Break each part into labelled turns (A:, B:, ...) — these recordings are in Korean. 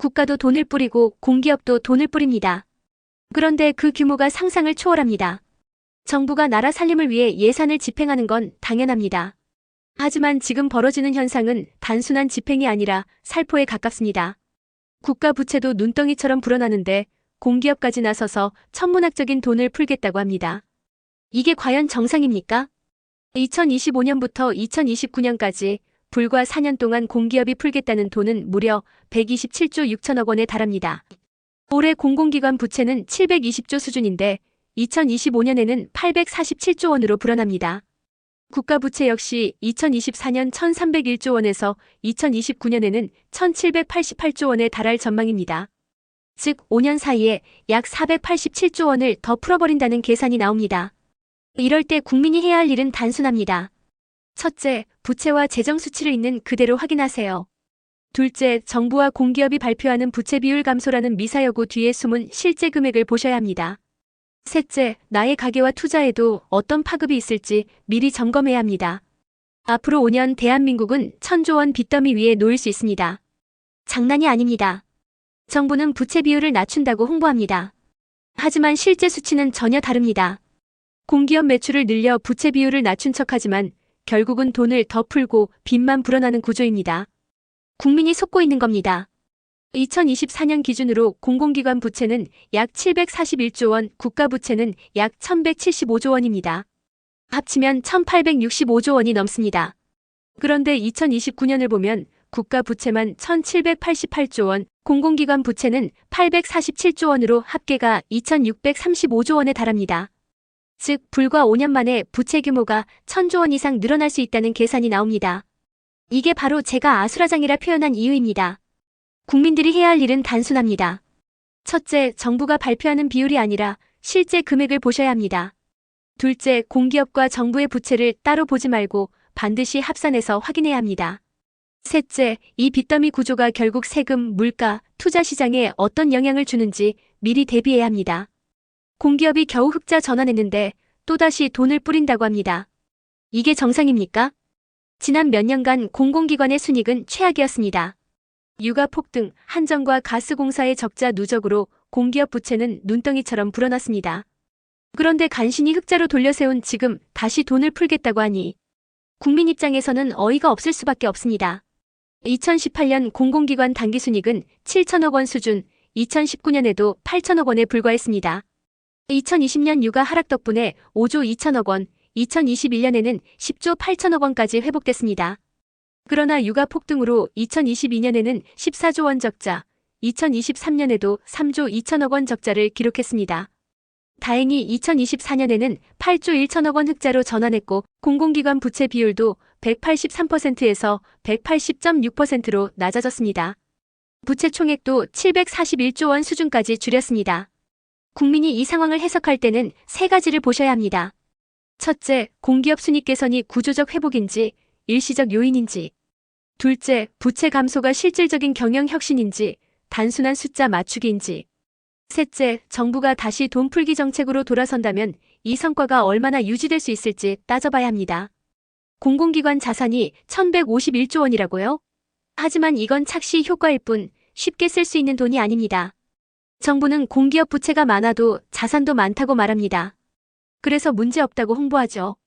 A: 국가도 돈을 뿌리고 공기업도 돈을 뿌립니다. 그런데 그 규모가 상상을 초월합니다. 정부가 나라 살림을 위해 예산을 집행하는 건 당연합니다. 하지만 지금 벌어지는 현상은 단순한 집행이 아니라 살포에 가깝습니다. 국가 부채도 눈덩이처럼 불어나는데 공기업까지 나서서 천문학적인 돈을 풀겠다고 합니다. 이게 과연 정상입니까? 2025년부터 2029년까지 불과 4년 동안 공기업이 풀겠다는 돈은 무려 127조 6천억 원에 달합니다. 올해 공공기관 부채는 720조 수준인데 2025년에는 847조 원으로 불어납니다. 국가 부채 역시 2024년 1,301조 원에서 2029년에는 1,788조 원에 달할 전망입니다. 즉 5년 사이에 약 487조 원을 더 풀어버린다는 계산이 나옵니다. 이럴 때 국민이 해야 할 일은 단순합니다. 첫째, 부채와 재정 수치를 있는 그대로 확인하세요. 둘째, 정부와 공기업이 발표하는 부채 비율 감소라는 미사여구 뒤에 숨은 실제 금액을 보셔야 합니다. 셋째, 나의 가계와 투자에도 어떤 파급이 있을지 미리 점검해야 합니다. 앞으로 5년 대한민국은 1,000조 원 빚더미 위에 놓일 수 있습니다. 장난이 아닙니다. 정부는 부채 비율을 낮춘다고 홍보합니다. 하지만 실제 수치는 전혀 다릅니다. 공기업 매출을 늘려 부채 비율을 낮춘 척하지만 결국은 돈을 더 풀고 빚만 불어나는 구조입니다. 국민이 속고 있는 겁니다. 2024년 기준으로 공공기관 부채는 약 741조 원, 국가 부채는 약 1,175조 원입니다. 합치면 1,865조 원이 넘습니다. 그런데 2029년을 보면 국가 부채만 1,788조 원, 공공기관 부채는 847조 원으로 합계가 2,635조 원에 달합니다. 즉 불과 5년 만에 부채 규모가 1,000조 원 이상 늘어날 수 있다는 계산이 나옵니다. 이게 바로 제가 아수라장이라 표현한 이유입니다. 국민들이 해야 할 일은 단순합니다. 첫째, 정부가 발표하는 비율이 아니라 실제 금액을 보셔야 합니다. 둘째, 공기업과 정부의 부채를 따로 보지 말고 반드시 합산해서 확인해야 합니다. 셋째, 이 빚더미 구조가 결국 세금, 물가, 투자 시장에 어떤 영향을 주는지 미리 대비해야 합니다. 공기업이 겨우 흑자 전환했는데 또다시 돈을 뿌린다고 합니다. 이게 정상입니까? 지난 몇 년간 공공기관의 순이익은 최악이었습니다. 유가 폭등, 한전과 가스공사의 적자 누적으로 공기업 부채는 눈덩이처럼 불어났습니다. 그런데 간신히 흑자로 돌려세운 지금 다시 돈을 풀겠다고 하니 국민 입장에서는 어이가 없을 수밖에 없습니다. 2018년 공공기관 당기순이익은 7천억 원 수준, 2019년에도 8천억 원에 불과했습니다. 2020년 유가 하락 덕분에 5조 2천억 원, 2021년에는 10조 8천억 원까지 회복됐습니다. 그러나 유가 폭등으로 2022년에는 14조 원 적자, 2023년에도 3조 2천억 원 적자를 기록했습니다. 다행히 2024년에는 8조 1천억 원 흑자로 전환했고 공공기관 부채 비율도 183%에서 180.6%로 낮아졌습니다. 부채 총액도 741조 원 수준까지 줄였습니다. 국민이 이 상황을 해석할 때는 세 가지를 보셔야 합니다. 첫째, 공기업 순이익 개선이 구조적 회복인지 일시적 요인인지. 둘째, 부채 감소가 실질적인 경영 혁신인지 단순한 숫자 맞추기인지. 셋째, 정부가 다시 돈 풀기 정책으로 돌아선다면 이 성과가 얼마나 유지될 수 있을지 따져봐야 합니다. 공공기관 자산이 1,151조 원이라고요? 하지만 이건 착시 효과일 뿐 쉽게 쓸 수 있는 돈이 아닙니다. 정부는 공기업 부채가 많아도 자산도 많다고 말합니다. 그래서 문제없다고 홍보하죠.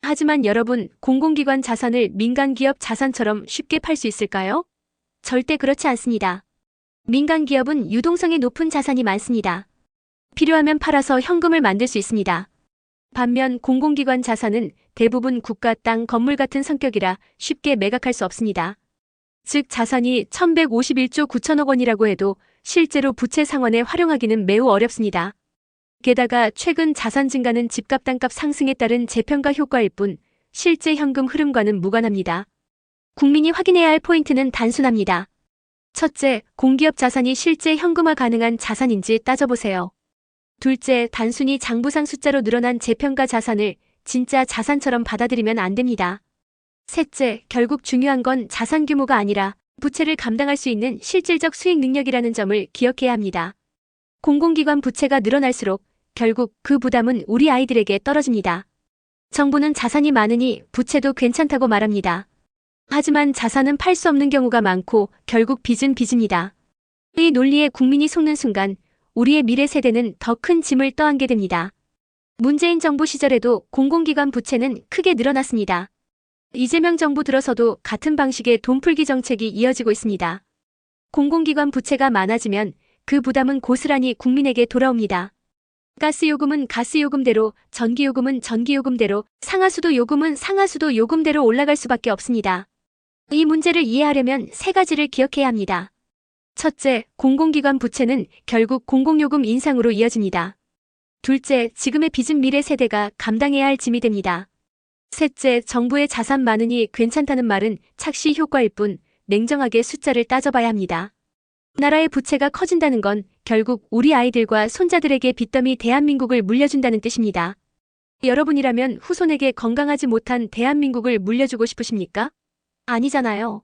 A: 하지만 여러분, 공공기관 자산을 민간기업 자산처럼 쉽게 팔 수 있을까요? 절대 그렇지 않습니다. 민간기업은 유동성이 높은 자산이 많습니다. 필요하면 팔아서 현금을 만들 수 있습니다. 반면 공공기관 자산은 대부분 국가 땅, 건물 같은 성격이라 쉽게 매각할 수 없습니다. 즉 자산이 1,151조 9천억 원이라고 해도 실제로 부채 상환에 활용하기는 매우 어렵습니다. 게다가 최근 자산 증가는 집값 땅값 상승에 따른 재평가 효과일 뿐 실제 현금 흐름과는 무관합니다. 국민이 확인해야 할 포인트는 단순합니다. 첫째, 공기업 자산이 실제 현금화 가능한 자산인지 따져보세요. 둘째, 단순히 장부상 숫자로 늘어난 재평가 자산을 진짜 자산처럼 받아들이면 안 됩니다. 셋째, 결국 중요한 건 자산 규모가 아니라 부채를 감당할 수 있는 실질적 수익 능력이라는 점을 기억해야 합니다. 공공기관 부채가 늘어날수록 결국 그 부담은 우리 아이들에게 떨어집니다. 정부는 자산이 많으니 부채도 괜찮다고 말합니다. 하지만 자산은 팔 수 없는 경우가 많고 결국 빚은 빚입니다. 이 논리에 국민이 속는 순간 우리의 미래 세대는 더 큰 짐을 떠안게 됩니다. 문재인 정부 시절에도 공공기관 부채는 크게 늘어났습니다. 이재명 정부 들어서도 같은 방식의 돈풀기 정책이 이어지고 있습니다. 공공기관 부채가 많아지면 그 부담은 고스란히 국민에게 돌아옵니다. 가스요금은 가스요금대로, 전기요금은 전기요금대로, 상하수도 요금은 상하수도 요금대로 올라갈 수밖에 없습니다. 이 문제를 이해하려면 세 가지를 기억해야 합니다. 첫째, 공공기관 부채는 결국 공공요금 인상으로 이어집니다. 둘째, 지금의 빚은 미래 세대가 감당해야 할 짐이 됩니다. 셋째, 정부의 자산 많으니 괜찮다는 말은 착시 효과일 뿐 냉정하게 숫자를 따져봐야 합니다. 나라의 부채가 커진다는 건 결국 우리 아이들과 손자들에게 빚더미 대한민국을 물려준다는 뜻입니다. 여러분이라면 후손에게 건강하지 못한 대한민국을 물려주고 싶으십니까? 아니잖아요.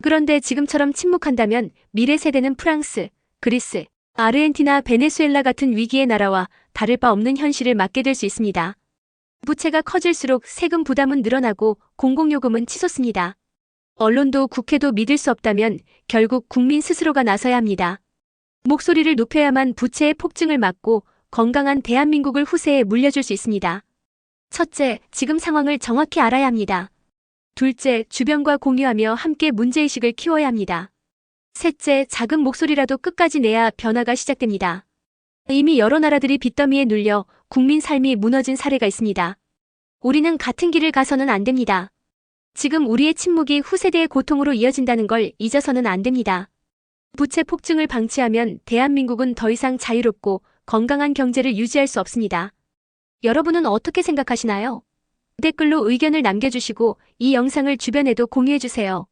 A: 그런데 지금처럼 침묵한다면 미래 세대는 프랑스, 그리스, 아르헨티나, 베네수엘라 같은 위기의 나라와 다를 바 없는 현실을 맞게 될 수 있습니다. 부채가 커질수록 세금 부담은 늘어나고 공공요금은 치솟습니다. 언론도 국회도 믿을 수 없다면 결국 국민 스스로가 나서야 합니다. 목소리를 높여야만 부채의 폭증을 막고 건강한 대한민국을 후세에 물려줄 수 있습니다. 첫째, 지금 상황을 정확히 알아야 합니다. 둘째, 주변과 공유하며 함께 문제의식을 키워야 합니다. 셋째, 작은 목소리라도 끝까지 내야 변화가 시작됩니다. 이미 여러 나라들이 빚더미에 눌려 국민 삶이 무너진 사례가 있습니다. 우리는 같은 길을 가서는 안 됩니다. 지금 우리의 침묵이 후세대의 고통으로 이어진다는 걸 잊어서는 안 됩니다. 부채 폭증을 방치하면 대한민국은 더 이상 자유롭고 건강한 경제를 유지할 수 없습니다. 여러분은 어떻게 생각하시나요? 댓글로 의견을 남겨주시고 이 영상을 주변에도 공유해주세요.